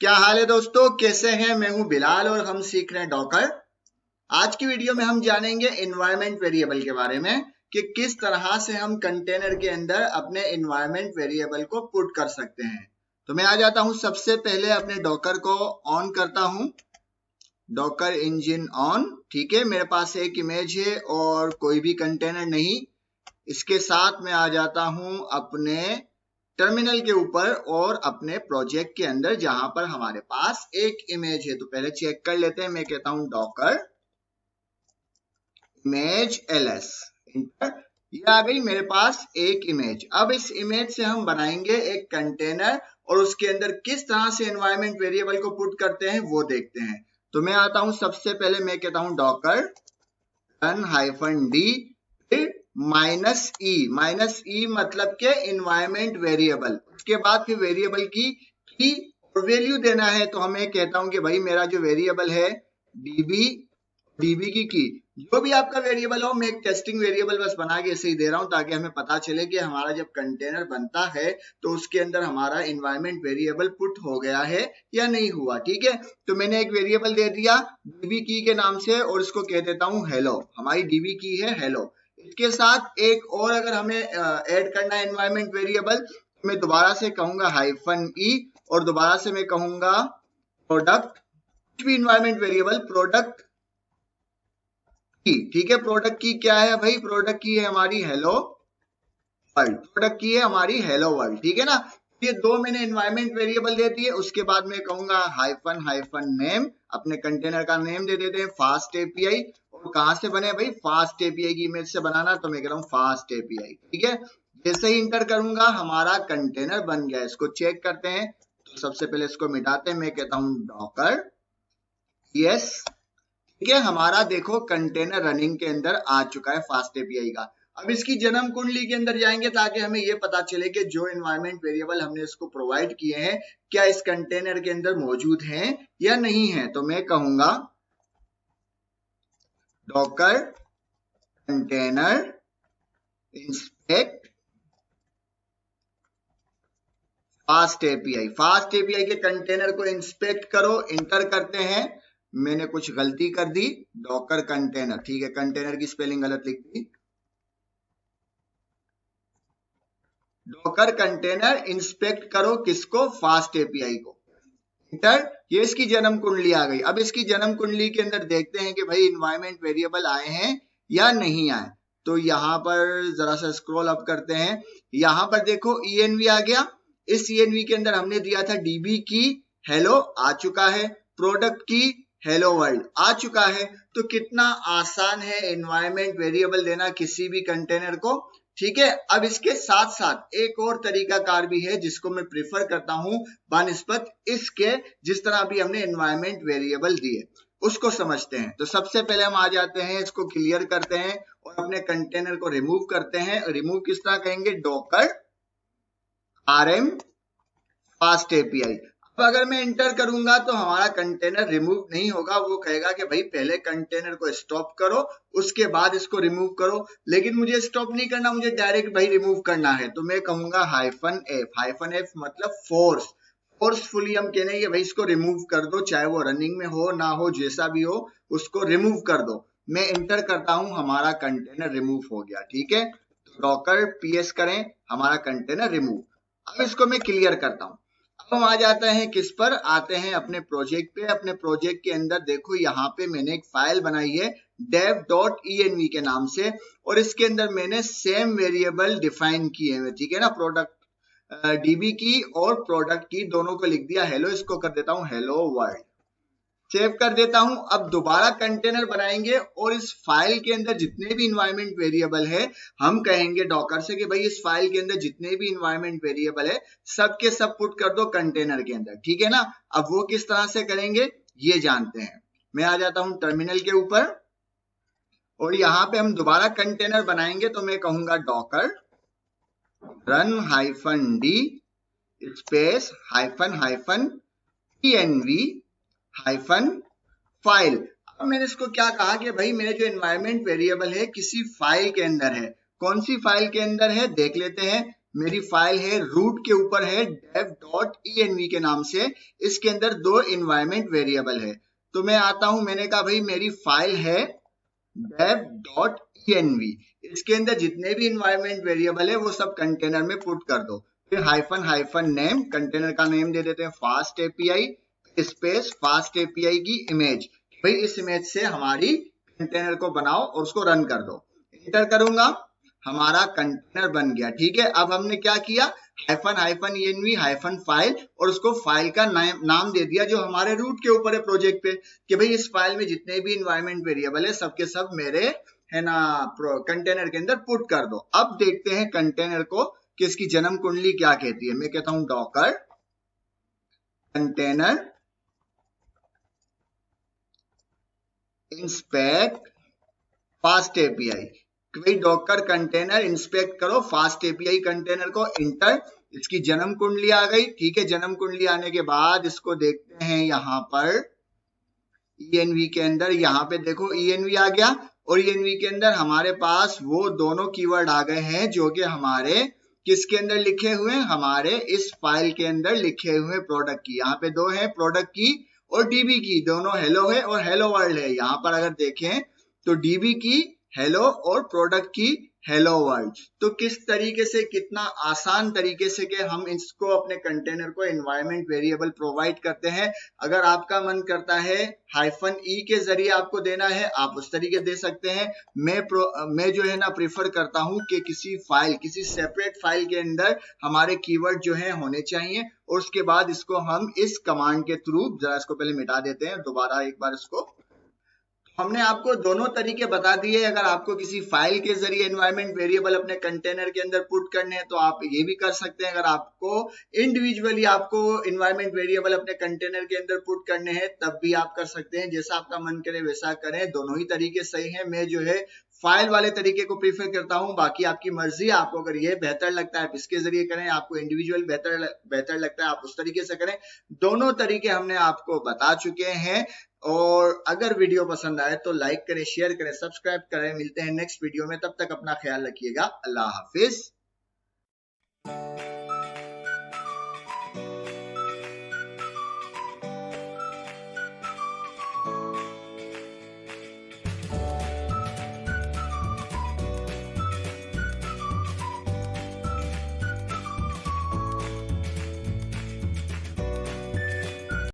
क्या हाल है दोस्तों, कैसे हैं? मैं हूं बिलाल और हम सीख रहे हैं डॉकर। आज की वीडियो में हम जानेंगे एनवायरनमेंट वेरिएबल के बारे में कि किस तरह से हम कंटेनर के अंदर अपने एनवायरनमेंट वेरिएबल को पुट कर सकते हैं। तो मैं आ जाता हूं, सबसे पहले अपने डॉकर को ऑन करता हूं। Docker engine on. ठीक है, मेरे पास एक इमेज है और कोई भी कंटेनर नहीं। इसके साथ मैं आ जाता हूं अपने टर्मिनल के ऊपर और अपने प्रोजेक्ट के अंदर जहां पर हमारे पास एक इमेज है। तो पहले चेक कर लेते हैं। मैं कहता हूं डॉकर इमेज ls, ये आ गई मेरे पास एक इमेज। अब इस इमेज से हम बनाएंगे एक कंटेनर और उसके अंदर किस तरह से एनवायरनमेंट वेरिएबल को पुट करते हैं वो देखते हैं। तो मैं आता हूं, सबसे पहले मैं कहता हूं डॉकर रन -d -e मतलब के एनवायरनमेंट वेरिएबल। उसके बाद फिर वेरिएबल की और वैल्यू देना है। तो हमें कहता हूं कि भाई मेरा जो वेरिएबल है डीबी की जो भी आपका वेरिएबल हो, मैं एक टेस्टिंग वेरिएबल बस बना के ऐसे ही दे रहा हूं ताकि हमें पता चले कि हमारा जब कंटेनर बनता है तो उसके अंदर हमारा एनवायरनमेंट वेरिएबल पुट हो गया है या नहीं हुआ। ठीक है, तो मैंने एक वेरिएबल दे दिया डीबी की के नाम से और इसको कह देता हूं हेलो। हमारी डीबी की है हेलो। इसके साथ एक और अगर हमें ऐड करना है एनवायरनमेंट वेरिएबल, तो मैं दोबारा से कहूंगा -e और दोबारा से मैं कहूंगा प्रोडक्ट, कुछ भी एनवायरनमेंट वेरिएबल प्रोडक्ट की। ठीक है, प्रोडक्ट की क्या है भाई? प्रोडक्ट की है हमारी हेलो वर्ल्ड। प्रोडक्ट की है हमारी हेलो वर्ल्ड। ठीक है ना, ये दो मैंने एनवायरनमेंट वेरिएबल दे दिए। उसके बाद मैं कहूंगा हाइफन नेम, अपने कंटेनर का नेम दे देते हैं फास्ट एपीआई। और कहां से बने भाई? फास्ट एपीआई की इमेज से बनाना, तो मैं कह रहा हूं फास्ट एपीआई। ठीक है, जैसे ही इंटर करूंगा हमारा कंटेनर बन गया। इसको चेक करते हैं। तो सबसे पहले इसको मिटाते हैं। मैं कहता हूं डॉकर यस। ठीक है, हमारा देखो कंटेनर रनिंग के अंदर आ चुका है फास्ट एपीआई का। अब इसकी जन्म कुंडली के अंदर जाएंगे ताकि हमें यह पता चले कि जो एनवायरनमेंट वेरिएबल हमने इसको प्रोवाइड किए हैं क्या इस कंटेनर के अंदर मौजूद हैं या नहीं है। तो मैं कहूंगा Docker container inspect fast API. Fast API के कंटेनर को इंस्पेक्ट करो। इंटर करते हैं। मैंने कुछ गलती कर दी, डॉकर कंटेनर। ठीक है, कंटेनर की स्पेलिंग गलत लिख दी। डॉकर कंटेनर इंस्पेक्ट करो किसको? फास्ट एपीआई को। इंटर। ये इसकी जन्म कुंडली आ गई। अब इसकी जन्म कुंडली के अंदर देखते हैं कि भाई एनवायरनमेंट वेरिएबल आए हैं या नहीं आए। तो यहां पर जरा सा स्क्रॉल अप करते हैं। यहां पर देखो env आ गया। इस env के अंदर हमने दिया था db की हेलो, आ चुका है। प्रोडक्ट की हेलो वर्ल्ड आ चुका है। तो कितना आसान है एनवायरनमेंट वेरिएबल देना किसी भी कंटेनर को। ठीक है, अब इसके साथ साथ एक और तरीका कार भी है जिसको मैं प्रिफर करता हूं बानिस्बत इसके, जिस तरह अभी हमने एनवायरनमेंट वेरिएबल दिए उसको समझते हैं। तो सबसे पहले हम आ जाते हैं, इसको क्लियर करते हैं और अपने कंटेनर को रिमूव करते हैं। रिमूव किस तरह कहेंगे? Docker rm fast API. अब अगर मैं इंटर करूंगा तो हमारा कंटेनर रिमूव नहीं होगा। वो कहेगा कि भाई पहले कंटेनर को स्टॉप करो उसके बाद इसको रिमूव करो। लेकिन मुझे स्टॉप नहीं करना, मुझे डायरेक्ट भाई रिमूव करना है। तो मैं कहूंगा -f मतलब फोर्सफुली हम कहेंगे भाई इसको रिमूव कर दो, चाहे वो रनिंग में हो ना हो, जैसा भी हो उसको रिमूव कर दो। मैं इंटर करता हूं, हमारा कंटेनर रिमूव हो गया। ठीक है, तो डॉकर ps करें, हमारा कंटेनर रिमूव। अब इसको मैं क्लियर करता हूं। अब हम आ जाते हैं किस पर? आते हैं अपने प्रोजेक्ट पे। अपने प्रोजेक्ट के अंदर देखो यहाँ पे मैंने एक फाइल बनाई है dev.env के नाम से और इसके अंदर मैंने सेम वेरिएबल डिफाइन किए हैं। ठीक है ना, प्रोडक्ट डीबी की और प्रोडक्ट की दोनों को लिख दिया हेलो। इसको कर देता हूं हेलो वर्ल्ड, सेव कर देता हूं। अब दोबारा कंटेनर बनाएंगे और इस फाइल के अंदर जितने भी इन्वायरमेंट वेरिएबल है हम कहेंगे डॉकर से कि भाई इस फाइल के अंदर जितने भी इन्वायरमेंट वेरिएबल है सब के सब पुट कर दो कंटेनर के अंदर। ठीक है ना, अब वो किस तरह से करेंगे ये जानते हैं। मैं आ जाता हूं टर्मिनल के ऊपर और यहाँ पे हम दोबारा कंटेनर बनाएंगे। तो मैं कहूंगा Docker run -d space -env file. अब मैंने इसको क्या कहा कि भाई मेरे जो एनवायरनमेंट वेरिएबल है किसी फाइल के अंदर है। कौन सी फाइल के अंदर है देख लेते हैं। मेरी फाइल है रूट के ऊपर है dev.env के नाम से, इसके अंदर 2 इन्वायरमेंट वेरिएबल है। तो मैं आता हूं, मैंने कहा भाई मेरी फाइल है dev.env, इसके अंदर जितने भी इन्वायरमेंट वेरिएबल है वो सब कंटेनर में पुट कर दो। फिर हाइफन नेम, कंटेनर का नेम दे देते हैं fast API space fast API की इमेज, भाई इस इमेज से हमारी कंटेनर को बनाओ और उसको रन कर दो। एंटर करूंगा, हमारा कंटेनर बन गया। ठीक है, अब हमने क्या किया, हाइफन env हाइफन फाइल और उसको फाइल का नाम दे दिया जो हमारे रूट के ऊपर है प्रोजेक्ट पे, कि भाई इस फाइल में जितने भी इन्वायरमेंट वेरिएबल है सबके सब मेरे है ना कंटेनर के अंदर पुट कर दो। अब देखते हैं कंटेनर को कि इसकी जन्म कुंडली क्या कहती है। मैं कहता हूं Docker container inspect fast API, भाई डॉकर कंटेनर इंस्पेक्ट करो फास्ट एपीआई कंटेनर को, इंटर। इसकी जन्म कुंडली आ गई। ठीक है, जन्म कुंडली आने के बाद इसको देखते हैं यहाँ पर env के अंदर, यहाँ पे देखो env आ गया और env के अंदर हमारे पास वो दोनों कीवर्ड आ गए हैं जो कि हमारे किसके अंदर लिखे हुए हैं, हमारे इस फाइल के अंदर लिखे हुए प्रोडक्ट की। यहाँ पे 2 है, प्रोडक्ट की और डीबी की, दोनों हेलो है और हेलो वर्ल्ड है। यहाँ पर अगर देखें तो डीबी की हेलो और प्रोडक्ट की हेलो वर्ल्ड। तो किस तरीके से, कितना आसान तरीके से कि हम इसको अपने कंटेनर को एनवायरनमेंट वेरिएबल प्रोवाइड करते हैं। अगर आपका मन करता है हाइफन ई के जरिए आपको देना है, आप उस तरीके दे सकते हैं। मैं जो है ना प्रीफर करता हूं कि किसी फाइल, किसी सेपरेट फाइल के अंदर हमारे कीवर्ड जो है होने चाहिए और उसके बाद इसको हम इस कमांड के थ्रू, जरा इसको पहले मिटा देते हैं दोबारा एक बार इसको। हमने आपको दोनों तरीके बता दिए। अगर आपको किसी फाइल के जरिए एनवायरनमेंट वेरिएबल अपने कंटेनर के अंदर पुट करने हैं तो आप ये भी कर सकते हैं। अगर आपको इंडिविजुअली आपको एनवायरनमेंट वेरिएबल अपने कंटेनर के अंदर पुट करने हैं तब भी आप कर सकते हैं। जैसा आपका मन करे वैसा करें, दोनों ही तरीके सही है। मैं जो है फाइल वाले तरीके को प्रीफर करता हूं, बाकी आपकी मर्जी। आपको अगर ये बेहतर लगता है आप इसके जरिए करें, आपको इंडिविजुअल बेहतर लगता है आप उस तरीके से करें। दोनों तरीके हमने आपको बता चुके हैं। और अगर वीडियो पसंद आए तो लाइक करें, शेयर करें, सब्सक्राइब करें। मिलते हैं नेक्स्ट वीडियो में, तब तक अपना ख्याल रखिएगा। अल्लाह हाफिज।